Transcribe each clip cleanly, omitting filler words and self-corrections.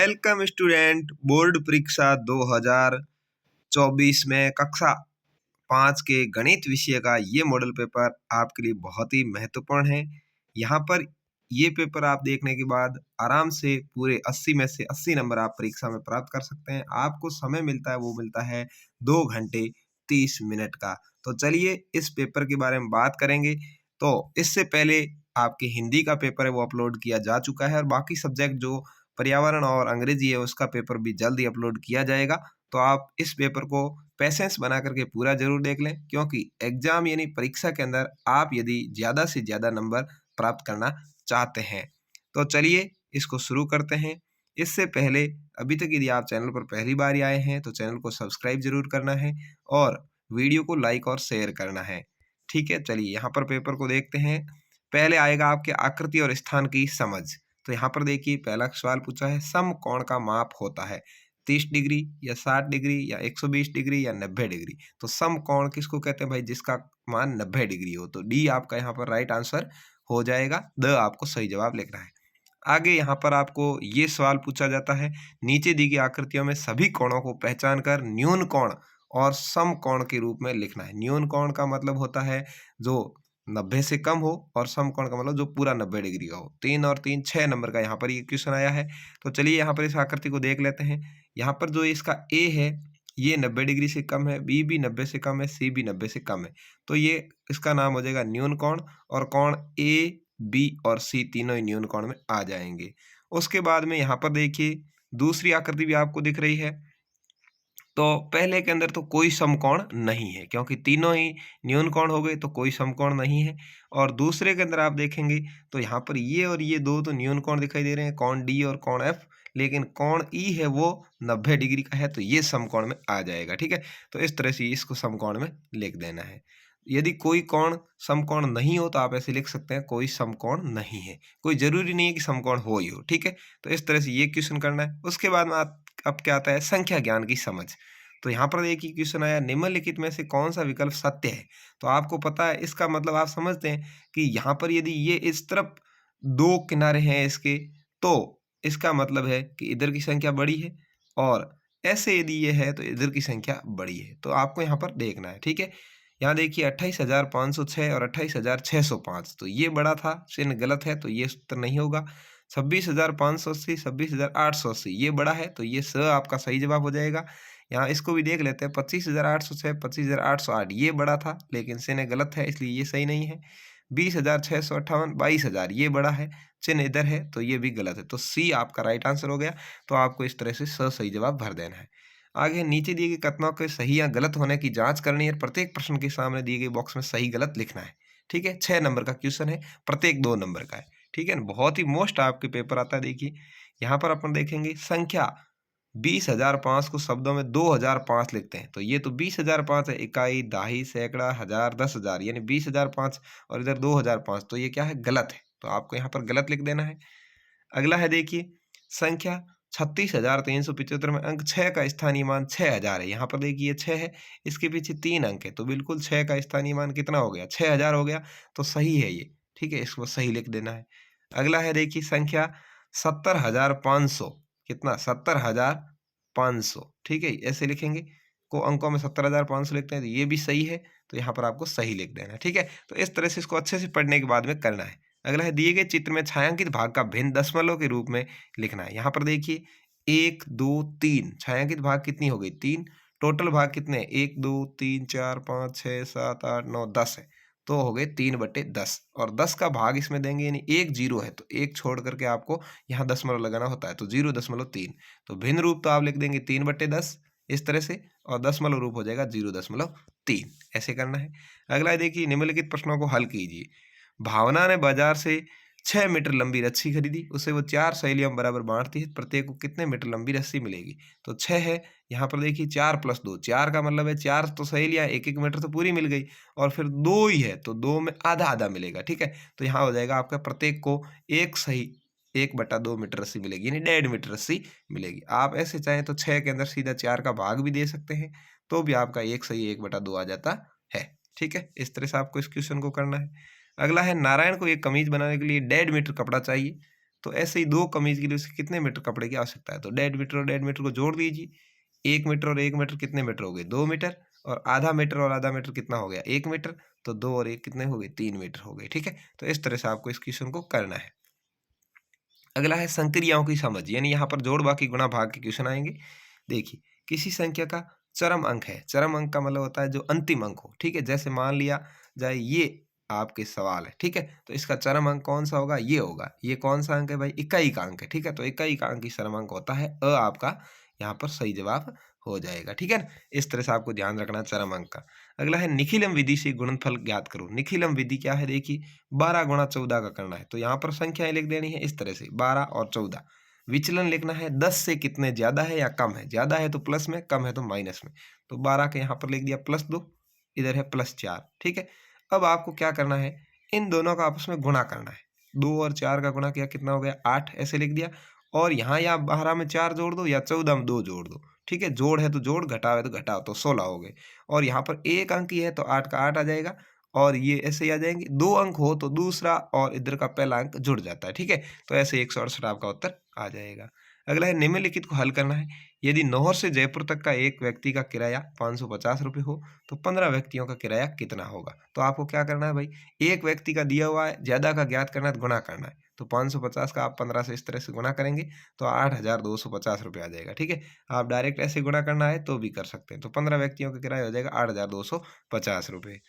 Welcome student. Board परीक्षा 2024 में कक्षा 5 के गणित विषय का ये मॉडल पेपर आपके लिए बहुत ही महत्वपूर्ण है। यहाँ पर ये पेपर आप देखने के बाद आराम से पूरे 80 में से 80 नंबर आप परीक्षा में प्राप्त कर सकते हैं। आपको समय मिलता है, वो मिलता है 2 घंटे 30 मिनट का। तो चलिए इस पेपर के बारे में बात करेंगे। तो इससे पहले आपके हिंदी का पेपर है वो अपलोड किया जा चुका है, और बाकी सब्जेक्ट जो पर्यावरण और अंग्रेजी है उसका पेपर भी जल्द ही अपलोड किया जाएगा। तो आप इस पेपर को पेशेंस बना करके पूरा जरूर देख लें, क्योंकि एग्जाम यानी परीक्षा के अंदर आप यदि ज़्यादा से ज़्यादा नंबर प्राप्त करना चाहते हैं। तो चलिए इसको शुरू करते हैं। इससे पहले अभी तक यदि आप चैनल पर पहली बार ही आए हैं तो चैनल को सब्सक्राइब जरूर करना है और वीडियो को लाइक और शेयर करना है। ठीक है, चलिए यहाँ पर पेपर को देखते हैं। पहले आएगा आपके आकृति और स्थान की समझ। तो यहाँ पर देखिए पहला सवाल पूछा है, समकोण का माप होता है 30 डिग्री या 60 डिग्री या 120 डिग्री या 90 डिग्री। तो समकोण किसको कहते हैं भाई? जिसका मान 90 डिग्री हो। तो डी आपका यहाँ पर राइट आंसर हो जाएगा। द आपको सही जवाब लिखना है। आगे यहाँ पर आपको ये सवाल पूछा जाता है, नीचे दी गई आकृतियों में सभी कोणों को पहचान कर न्यून कोण और समकोण के रूप में लिखना है। न्यून कोण का मतलब होता है जो 90 से कम हो, और समकोण का मतलब जो पूरा 90 डिग्री का हो। 3 और 3 6 नंबर का यहाँ पर ये क्वेश्चन आया है। तो चलिए यहाँ पर इस आकृति को देख लेते हैं। यहाँ पर जो इसका ए है ये 90 डिग्री से कम है, बी भी 90 से कम है, सी भी 90 से कम है। तो ये इसका नाम हो जाएगा न्यून कोण, और कोण ए बी और सी तीनों ही न्यून कोण में आ जाएंगे। उसके बाद में यहाँ पर देखिए दूसरी आकृति भी आपको दिख रही है। तो पहले के अंदर तो कोई समकोण नहीं है, क्योंकि तीनों ही न्यून कोण हो गए, तो कोई समकोण नहीं है। और दूसरे के अंदर आप देखेंगे तो यहाँ पर ये और ये दो तो न्यून कोण दिखाई दे रहे हैं, कोण डी और कोण एफ। लेकिन कोण ई है वो 90 डिग्री का है, तो ये समकोण में आ जाएगा। ठीक है, तो इस तरह से इसको समकोण में लिख देना है। यदि कोई कोण समकोण नहीं हो तो आप ऐसे लिख सकते हैं, कोई समकोण नहीं है। कोई जरूरी नहीं है कि समकोण हो ही हो। ठीक है, तो इस तरह से ये क्वेश्चन करना है। उसके बाद में अब क्या आता है, संख्या ज्ञान की समझ। तो यहाँ पर एक ही क्वेश्चन आया, निम्नलिखित में से कौन सा विकल्प सत्य है? तो आपको पता है इसका मतलब, आप समझते हैं कि यहाँ पर यदि ये इस तरफ दो किनारे हैं इसके, तो इसका मतलब है कि इधर की संख्या बड़ी है, और ऐसे यदि ये है तो इधर की संख्या बड़ी है। तो आपको यहाँ पर देखना है। ठीक है, यहाँ देखिए 28,506 और 28,605, तो ये बड़ा था, चिन्ह गलत है तो ये उत्तर नहीं होगा। 26,580, 26,880 ये बड़ा है, तो ये स आपका सही जवाब हो जाएगा। यहाँ इसको भी देख लेते हैं, 25,806, 25,808 ये बड़ा था, लेकिन चिन्ह गलत है इसलिए ये सही नहीं है। 20,658, 22,000 ये बड़ा है, चिन्ह इधर है तो ये भी गलत है। तो सी आपका राइट आंसर हो गया। तो आपको इस तरह से सही जवाब भर देना है। आगे नीचे दिए गए कथनों के सही या गलत होने की जांच करनी है। प्रत्येक प्रश्न के सामने दिए गए बॉक्स में सही गलत लिखना है। ठीक है, 6 नंबर का क्वेश्चन है, प्रत्येक 2 नंबर का है। ठीक है, बहुत ही मोस्ट आपके पेपर आता है। देखिए यहाँ पर अपन देखेंगे संख्या 20,005 को शब्दों में 2005 लिखते हैं। तो ये तो 20,005 है, इकाई, दाही, सैकड़ा, हजार, 10,000, यानी 20,005 और इधर 2005, तो ये क्या है, गलत है। तो आपको यहाँ पर गलत लिख देना है। अगला है देखिए संख्या 36,375 में अंक 6 का स्थानीय मान 6,000 है। यहाँ पर देखिए 6 है, इसके पीछे 3 अंक है, तो बिल्कुल 6 का स्थानीय मान कितना हो गया, 6,000 हो गया। तो सही है ये। ठीक है, इसको सही लिख देना है। अगला है देखिए संख्या 70,500, कितना, 70,500। ठीक है, ऐसे लिखेंगे, को अंकों में 70,500 लिखते हैं, तो ये भी सही है। तो यहाँ पर आपको सही लिख देना है। ठीक है, तो इस तरह से इसको अच्छे से पढ़ने के बाद में करना है। अगला है दिए गए चित्र में छायांकित भाग का भिन्न दशमलव के रूप में लिखना है। यहाँ पर देखिए 1 2 3 छायांकित भाग कितनी हो गई, 3। टोटल भाग कितने, 1 2 3 4 5 6 7 8 9 10 है, तो हो गए 3/10। और 10 का भाग इसमें देंगे, यानी 1 0 है तो 1 छोड़ करके आपको यहाँ दशमलव लगाना होता है, तो 0.3। तो भिन्न रूप तो आप लिख देंगे 3/10 इस तरह से, और दशमलव रूप हो जाएगा 0.3। ऐसे करना है। अगला है देखिए निम्नलिखित प्रश्नों को हल कीजिए। भावना ने बाजार से 6 मीटर लंबी रस्सी खरीदी, उसे वो 4 सहेलियों में बराबर बांटती है, प्रत्येक को कितने मीटर लंबी रस्सी मिलेगी? तो 6 है, यहाँ पर देखिए 4 + 2, 4 का मतलब है 4 तो सहेलियाँ 1-1 मीटर तो पूरी मिल गई, और फिर 2 ही है तो 2 में आधा-आधा मिलेगा। ठीक है, तो यहाँ हो जाएगा आपका प्रत्येक को 1/2 मीटर रस्सी मिलेगी, यानी 1.5 मीटर रस्सी मिलेगी। आप ऐसे चाहें तो 6 के अंदर सीधा 4 का भाग भी दे सकते हैं, तो भी आपका 1/2 आ जाता है। ठीक है, इस तरह से आपको इस क्वेश्चन को करना है। अगला है नारायण को एक कमीज बनाने के लिए 1.5 मीटर कपड़ा चाहिए, तो ऐसे ही 2 कमीज के लिए उसे कितने मीटर कपड़े की आवश्यकता है, तो 1.5 मीटर और 1.5 मीटर को जोड़ दीजिए। 1 मीटर और 1 मीटर कितने मीटर हो गए, 2 मीटर, और आधा मीटर और आधा मीटर कितना हो गया, 1 मीटर, तो 2 और 1 कितने हो गए, 3 मीटर हो गए। ठीक है, तो इस तरह से आपको इस क्वेश्चन को करना है। अगला है संक्रियाओं की समझ, यानी यहाँ पर जोड़ बाकी गुणा भाग के क्वेश्चन आएंगे। देखिए, किसी संख्या का चरम अंक है, चरम अंक का मतलब होता है जो अंतिम अंक हो। ठीक है, जैसे मान लिया जाए ये आपके सवाल है। ठीक है, तो इसका चरम अंक कौन सा होगा, ये होगा। ये कौन सा अंक है भाई, इकाई का अंक है। ठीक है, तो इकाई का अंक ही चरम अंक होता है। आपका यहाँ पर सही जवाब हो जाएगा। ठीक है ना, इस तरह से आपको ध्यान रखना चरम अंक का। अगला है निखिलम विधि से गुणनफल ज्ञात करो। निखिलम विधि क्या है, देखिए 12 गुणा 14 का करना है, तो यहाँ पर संख्याएं लिख देनी है इस तरह से 12 और 14। विचलन लिखना है 10 से कितने ज्यादा है या कम है, ज्यादा है तो प्लस में, कम है तो माइनस में। तो 12 के यहाँ पर लिख दिया +2, इधर है +4। ठीक है, अब आपको क्या करना है, इन दोनों का आपस में गुणा करना है। 2 और 4 का गुणा किया कितना हो गया, 8, ऐसे लिख दिया। और यहाँ या 12 में 4 जोड़ दो या 14 में 2 जोड़ दो। ठीक है, जोड़ है तो जोड़, घटाव है तो घटाव, तो 16 हो गए। और यहाँ पर एक अंक ही है तो 8 का 8 आ जाएगा, और ये ऐसे ही आ जाएंगे। 2 अंक हो तो दूसरा और इधर का पहला अंक जुड़ जाता है। ठीक है, तो ऐसे 168 आपका उत्तर आ जाएगा। अगला है निम्नलिखित को हल करना है। यदि नौहर से जयपुर तक का एक व्यक्ति का किराया 550 रुपये हो तो 15 व्यक्तियों का किराया कितना होगा। तो आपको क्या करना है भाई, एक व्यक्ति का दिया हुआ है, ज्यादा का ज्ञात करना है तो गुणा करना है। तो 550 का आप 15 से इस तरह से गुणा करेंगे तो 8,250 रुपये आ जाएगा। ठीक है, आप डायरेक्ट ऐसे गुणा करना है तो भी कर सकते हैं। तो 15 व्यक्तियों का किराया हो जाएगा 8,250 रुपये।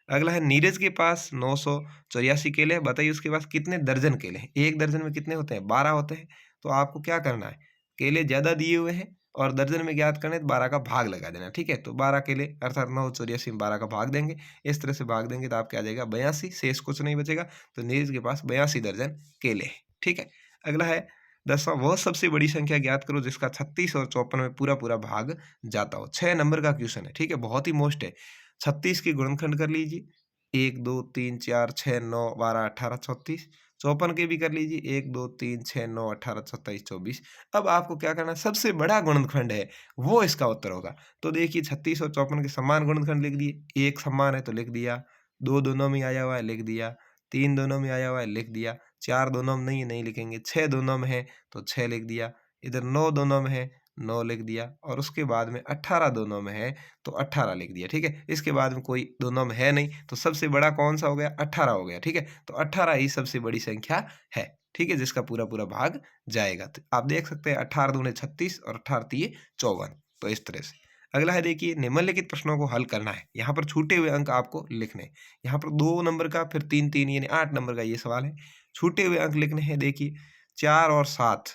अगला है नीरज के पास 984 केले हैं, बताइए उसके पास कितने दर्जन केले हैं। एक दर्जन में कितने होते हैं, 12 होते हैं। तो आपको क्या करना है, केले ज्यादा दिए हुए हैं और दर्जन में ज्ञात करना है तो 12 का भाग लगा देना। ठीक है, तो 12 केले अर्थात 984 में 12 का भाग देंगे। इस तरह से भाग देंगे तो आपके आ जाएगा 82, शेष कुछ नहीं बचेगा। तो नीरज के पास 82 दर्जन केले हैं। ठीक है, अगला है 10वां, वह सबसे बड़ी संख्या ज्ञात करो जिसका 36 और 54 में पूरा पूरा भाग जाता हो। 6 नंबर का क्वेश्चन है। ठीक है, बहुत ही मोस्ट है। 36 के गुणनखंड कर लीजिए, 1 2 3 4 6 9 12 18 34। 54 के भी कर लीजिए, 1 2 3 6 9 18 27 24। अब आपको क्या करना है, सबसे बड़ा गुणनखंड है वो इसका उत्तर होगा। तो देखिए 36 और 54 के समान गुणनखंड लिख दिए, एक समान है तो लिख दिया, 2 दोनों में आया हुआ है लिख दिया, 3 दोनों में आया हुआ है लिख दिया, 4 दोनों में नहीं है नहीं लिखेंगे, 6 दोनों में है तो 6 लिख दिया, इधर 9 दोनों में है 9 लिख दिया, और उसके बाद में 18 दोनों में है तो 18 लिख दिया। ठीक है, इसके बाद में कोई दोनों में है नहीं, तो सबसे बड़ा कौन सा हो गया, 18 हो गया। ठीक है, तो 18 ही सबसे बड़ी संख्या है। ठीक है, जिसका पूरा पूरा भाग जाएगा। तो आप देख सकते हैं 18 दूने 36 और 18 तिये 54। तो इस तरह से अगला है, देखिए निम्नलिखित प्रश्नों को हल करना है। यहाँ पर छूटे हुए अंक आपको लिखने हैं। यहाँ पर 2 नंबर का, फिर 3 3 यानी 8 नंबर का ये सवाल है। छूटे हुए अंक लिखने हैं। देखिए 4 और 7,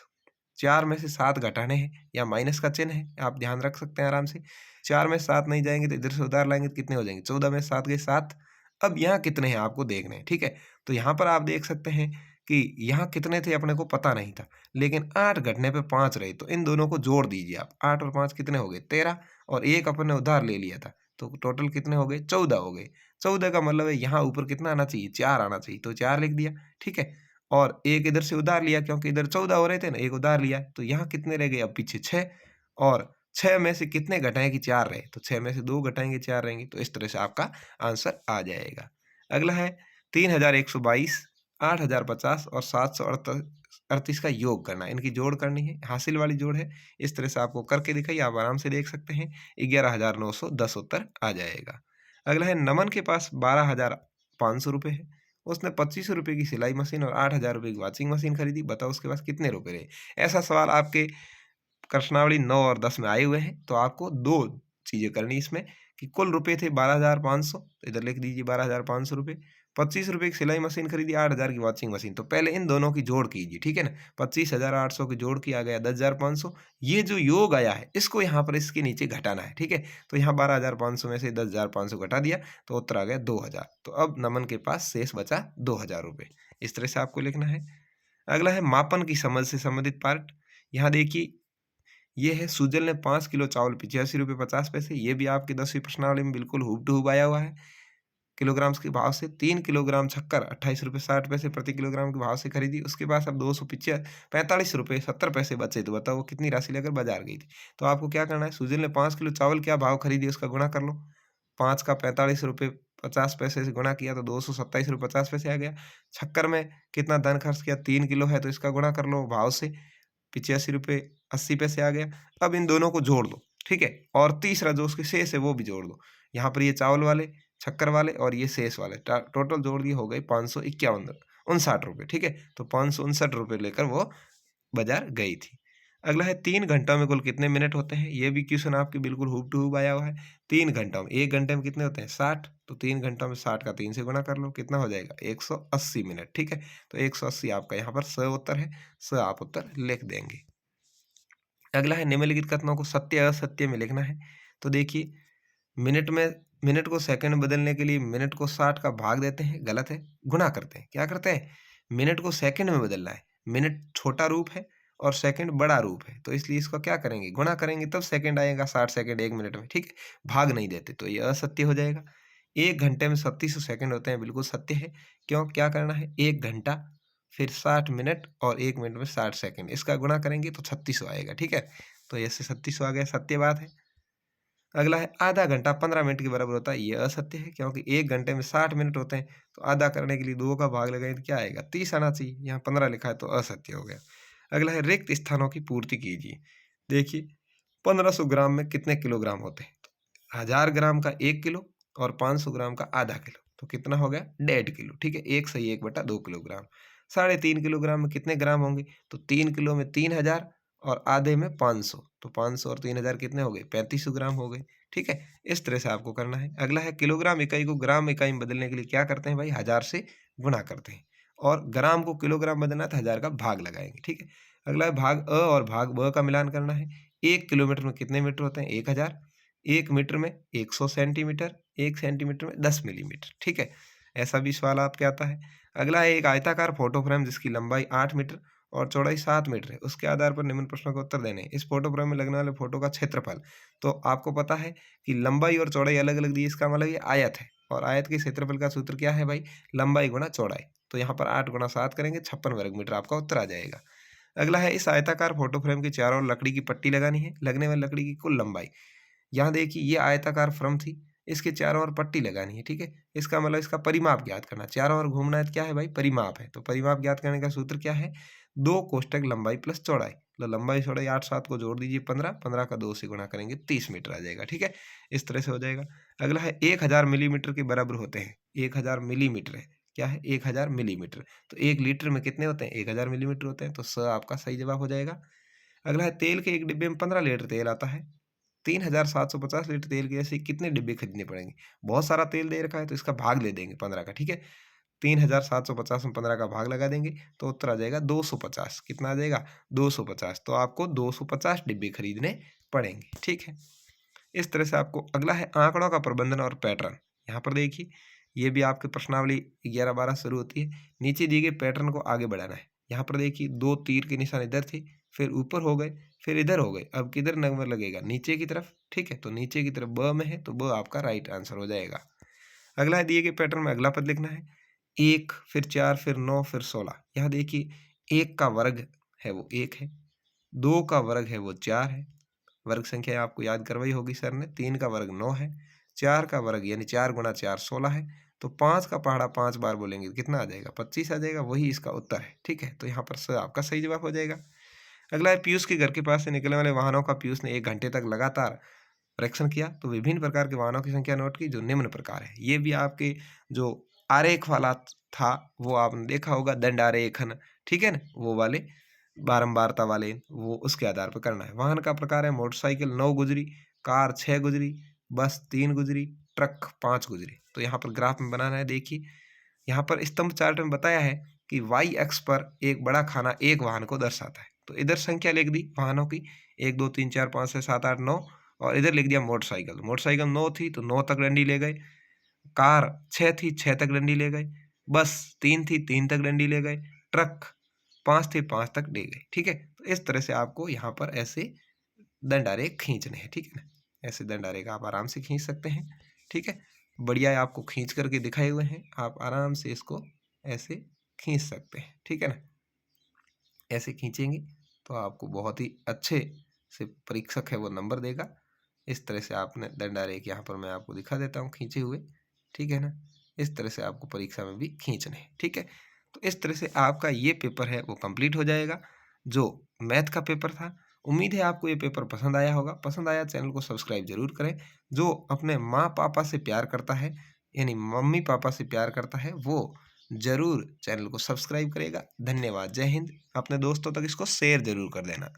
4 में से 7 घटाने हैं या माइनस का चिन्ह है, आप ध्यान रख सकते हैं आराम से। 4 में 7 नहीं जाएंगे तो इधर से उधार लाएंगे तो कितने हो जाएंगे, 14 में 7 गए 7। अब यहाँ कितने हैं आपको देखने हैं। ठीक है, तो यहाँ पर आप देख सकते हैं कि यहाँ कितने थे अपने को पता नहीं था, लेकिन 8 घटने पे 5 रहे, तो इन दोनों को जोड़ दीजिए आप। 8 और 5 कितने हो गए, 13, और एक अपन ने उधार ले लिया था, तो टोटल कितने हो गए, 14 हो गए। 14 का मतलब है यहाँ ऊपर कितना आना चाहिए, 4 आना चाहिए, तो 4 लिख दिया। ठीक है, और एक इधर से उधार लिया क्योंकि इधर 14 हो रहे थे ना, एक उधार लिया, तो यहाँ कितने रह गए अब पीछे 6, और 6 में से कितने घटाएं कि 4 रहे, तो 6 में से 2 घटाएंगे 4 रहेंगे। तो इस तरह से आपका आंसर आ जाएगा। अगला है 3122, 8050 और 738 का योग करना है। इनकी जोड़ करनी है, हासिल वाली जोड़ है। इस तरह से आपको करके दिखाइए, आप आराम से देख सकते हैं। 11,910 उत्तर आ जाएगा। अगला है नमन के पास 12,500 रुपये है, उसने 25 रुपये की सिलाई मशीन और 8,000 रुपये की वॉशिंग मशीन खरीदी, बताओ उसके पास कितने रुपए रहे। ऐसा सवाल आपके प्रश्नावली 9 और 10 में आए हुए हैं। तो आपको 2 चीजें करनी इसमें कि कुल रुपए थे 12,500, तो इधर लिख दीजिए 12,500 रुपये। 25 रुपये की सिलाई मशीन खरीदी, 8,000 की वॉशिंग मशीन, तो पहले इन दोनों की जोड़ कीजिए। ठीक है ना, 25,800 की जोड़ किया गया 10,500, ये जो योग आया है इसको यहाँ पर इसके नीचे घटाना है। ठीक है, तो यहाँ 12,500 में से 10,500 घटा दिया तो उत्तर आ गया 2,000। तो अब नमन के पास शेष बचा 2,000 रुपये। इस तरह से आपको लिखना है। अगला है मापन की समझ से संबंधित पार्ट। यहाँ देखिए ये है, सुजल ने 5 किलो चावल 85 रुपये 50 पैसे, ये भी आपकी 10वीं प्रश्नावली में बिल्कुल हुबहू आया हुआ है। किलोग्राम्स के भाव से 3 किलोग्राम शक्कर 28 रुपये 60 पैसे प्रति किलोग्राम के भाव से खरीदी, उसके पास अब 245 रुपये 70 पैसे बचे, तो बताओ वो कितनी राशि लेकर बाजार गई थी। तो आपको क्या करना है, सुजल ने 5 किलो चावल क्या भाव खरीदी उसका गुणा कर लो, 5 का 45 रुपये 50 पैसे से गुणा किया तो 227 रुपये 50 पैसे आ गया। शक्कर में कितना धन खर्च किया, 3 किलो है तो इसका गुणा कर लो भाव से, 85 रुपये 80 पैसे आ गया। अब इन दोनों को जोड़ दो, ठीक है, और तीसरा जो उसके शेष है वो भी जोड़ दो। यहाँ पर ये चावल वाले, शक्कर वाले और ये शेष वाले टोटल जोड़ दिए, हो गए 551 रुपये, ठीक है। तो 559 रुपये लेकर वो बाजार गई थी। अगला है 3 घंटों में कुल कितने मिनट होते हैं, ये भी क्वेश्चन आपके बिल्कुल हूब टू हूब आया हुआ है। 3 घंटों में, 1 घंटे में कितने होते हैं 60, तो 3 घंटों में 60 का 3 से गुणा कर लो, कितना हो जाएगा 180 मिनट, ठीक है। तो 180 आपका यहाँ पर स उत्तर है, स आप उत्तर लिख देंगे। अगला है निम्नलिखित कथनों को सत्य असत्य में लिखना है। तो देखिए, मिनट को सेकंड में बदलने के लिए मिनट को 60 का भाग देते हैं, गलत है। गुणा करते हैं, क्या करते हैं, मिनट को सेकंड में बदलना है। मिनट छोटा रूप है और सेकंड बड़ा रूप है, तो इसलिए इसको क्या करेंगे, गुणा करेंगे तब सेकंड आएगा, 60 सेकंड 1 मिनट में, ठीक है। भाग नहीं देते तो ये असत्य हो जाएगा। 1 घंटे में 3600 सेकंड होते हैं, बिल्कुल सत्य है। क्यों, क्या करना है, 1 घंटा फिर 60 मिनट और 1 मिनट में 60 सेकंड, इसका गुणा करेंगे तो 3600 आएगा, ठीक है। तो ऐसे 3600 आ गया, सत्य बात है। अगला है आधा घंटा 15 मिनट के बराबर होता है, ये असत्य है, क्योंकि 1 घंटे में 60 मिनट होते हैं, तो आधा करने के लिए 2 का भाग लगाएंगे तो क्या आएगा, 30 आना चाहिए, यहाँ 15 लिखा है तो असत्य हो गया। अगला है रिक्त स्थानों की पूर्ति कीजिए। देखिए, 1500 ग्राम में कितने किलोग्राम होते हैं, तो 1000 ग्राम का 1 किलो और 500 ग्राम का आधा किलो, तो कितना हो गया 1.5 किलो, ठीक है। 1 सही 1/2 किलोग्राम। 3.5 किलोग्राम में कितने ग्राम होंगे, तो 3 किलो में 3000 और आधे में 500, तो 500 और 3000 कितने हो गए, 3500 ग्राम हो गए, ठीक है। इस तरह से आपको करना है। अगला है किलोग्राम इकाई को ग्राम इकाई में बदलने के लिए क्या करते हैं भाई, 1000 से गुणा करते हैं, और ग्राम को किलोग्राम बदलना है तो 1000 का भाग लगाएंगे, ठीक है। अगला है भाग अ और भाग ब का मिलान करना है। 1 किलोमीटर में कितने मीटर होते हैं, 1000। 1 मीटर में 100 सेंटीमीटर, 1 सेंटीमीटर में 10 मिलीमीटर, ठीक है। ऐसा भी सवाल आपके आता है। अगला है एक आयताकार फोटो फ्रेम जिसकी लंबाई 8 मीटर और चौड़ाई 7 मीटर है, उसके आधार पर निम्न प्रश्नों का उत्तर देने हैं। इस फोटो फ्रेम में लगने वाले फोटो का क्षेत्रफल, तो आपको पता है कि लंबाई और चौड़ाई अलग अलग दी, इसका मतलब ये आयत है, और आयत के क्षेत्रफल का सूत्र क्या है भाई, लंबाई गुणा चौड़ाई। तो यहाँ पर 8 गुणा 7 करेंगे, 56 वर्ग मीटर आपका उत्तर आ जाएगा। अगला है इस आयताकार फोटो फ्रेम के चारों ओर लकड़ी की पट्टी लगानी है, लगने वाली लकड़ी की कुल लंबाई। यहाँ देखिए, ये आयताकार फ्रेम थी, इसके चारों ओर पट्टी लगानी है, ठीक है। इसका मतलब इसका परिमाप ज्ञात करना, चारों ओर घूमना है तो क्या है भाई, परिमाप है। तो परिमाप ज्ञात करने का सूत्र क्या है, 2 कोष्टक लंबाई प्लस चौड़ाई। तो लंबाई चौड़ाई 8 7 को जोड़ दीजिए 15, 15 का 2 से गुणा करेंगे 30 मीटर आ जाएगा, ठीक है। इस तरह से हो जाएगा। अगला है 1000 मिलीमीटर के बराबर होते हैं, 1000 मिलीमीटर है, क्या है 1000 मिलीमीटर, तो 1 लीटर में कितने होते हैं, 1000 मिलीमीटर होते हैं, तो स आपका सही जवाब हो जाएगा। अगला है तेल के एक डिब्बे में 15 लीटर तेल आता है, 3750 लीटर तेल के ऐसे कितने डिब्बे खरीदने पड़ेंगे। बहुत सारा तेल दे रखा है तो इसका भाग ले देंगे 15 का, ठीक है। 3750 में 15 का भाग लगा देंगे तो उत्तर आ जाएगा 250। कितना आ जाएगा 250, तो आपको 250 डिब्बे खरीदने पड़ेंगे, ठीक है। इस तरह से आपको अगला है आंकड़ों का प्रबंधन और पैटर्न। यहाँ पर देखिए, ये भी आपके प्रश्नावली 11-12 शुरू होती है। नीचे दिए गए पैटर्न को आगे बढ़ाना है। यहाँ पर देखिए 2 तीर के निशान इधर थे, फिर ऊपर हो गए, फिर इधर हो गए। अब किधर नंबर लगेगा, नीचे की तरफ, ठीक है। तो नीचे की तरफ ब में है तो ब आपका राइट आंसर हो जाएगा। अगला है दिए गए पैटर्न में अगला पद लिखना है। 1 फिर 4 फिर 9 फिर 16। यहाँ देखिए, 1 का वर्ग है वो 1 है, 2 का वर्ग है वो 4 है, वर्ग संख्या आपको याद करवाई होगी सर ने। 3 का वर्ग 9 है, 4 का वर्ग यानी 4 गुणा 4 16 है, तो 5 का पहाड़ा 5 बार बोलेंगे तो कितना आ जाएगा 25 आ जाएगा, वही इसका उत्तर है, ठीक है। तो यहाँ पर स आपका सही जवाब हो जाएगा। अगला है पीयूष के घर के पास से निकलने वाले वाहनों का पीयूष ने 1 घंटे तक लगातार परीक्षण किया, तो विभिन्न प्रकार के वाहनों की संख्या नोट की जो निम्न प्रकार है। ये भी आपके जो आरेख वाला था वो आपने देखा होगा, दंड आरेखन, ठीक है ना, वो वाले बारंबारता वाले, वो उसके आधार पर करना है। वाहन का प्रकार है मोटरसाइकिल 9 गुजरी, कार 6 गुजरी, बस 3 गुजरी, ट्रक 5 गुजरी। तो यहाँ पर ग्राफ में बनाना है। देखिए, यहाँ पर स्तंभ चार्ट में बताया है कि वाई अक्ष पर एक बड़ा खाना एक वाहन को दर्शाता है, तो इधर संख्या लिख दी वाहनों की 1 2 3 4 5 6 7 8 9, और इधर लिख दिया मोटरसाइकिल। मोटरसाइकिल 9 थी तो 9 तक डंडी ले गए, कार 6 थी 6 तक डंडी ले गए, बस 3 थी 3 तक डंडी ले गए, ट्रक 5 थे 5 तक ले गए, ठीक है। तो इस तरह से आपको यहाँ पर ऐसे दंड आरेख खींचने हैं, ठीक है ना। ऐसे दंड आरेख आप आराम से खींच सकते हैं, ठीक है। बढ़िया आपको खींच करके दिखाए हुए हैं, आप आराम से इसको ऐसे खींच सकते हैं, ठीक है ना। ऐसे खींचेंगे तो आपको बहुत ही अच्छे से परीक्षक है वो नंबर देगा। इस तरह से आपने दंड आरेख यहाँ पर मैं आपको दिखा देता हूँ खींचे हुए, ठीक है ना। इस तरह से आपको परीक्षा में भी खींचने हैं, ठीक है। तो इस तरह से आपका ये पेपर है वो कंप्लीट हो जाएगा, जो मैथ का पेपर था। उम्मीद है आपको ये पेपर पसंद आया होगा। पसंद आया चैनल को सब्सक्राइब जरूर करें। जो अपने माँ पापा से प्यार करता है, यानी मम्मी पापा से प्यार करता है, वो जरूर चैनल को सब्सक्राइब करेगा। धन्यवाद। जय हिंद। अपने दोस्तों तक इसको शेयर जरूर कर देना।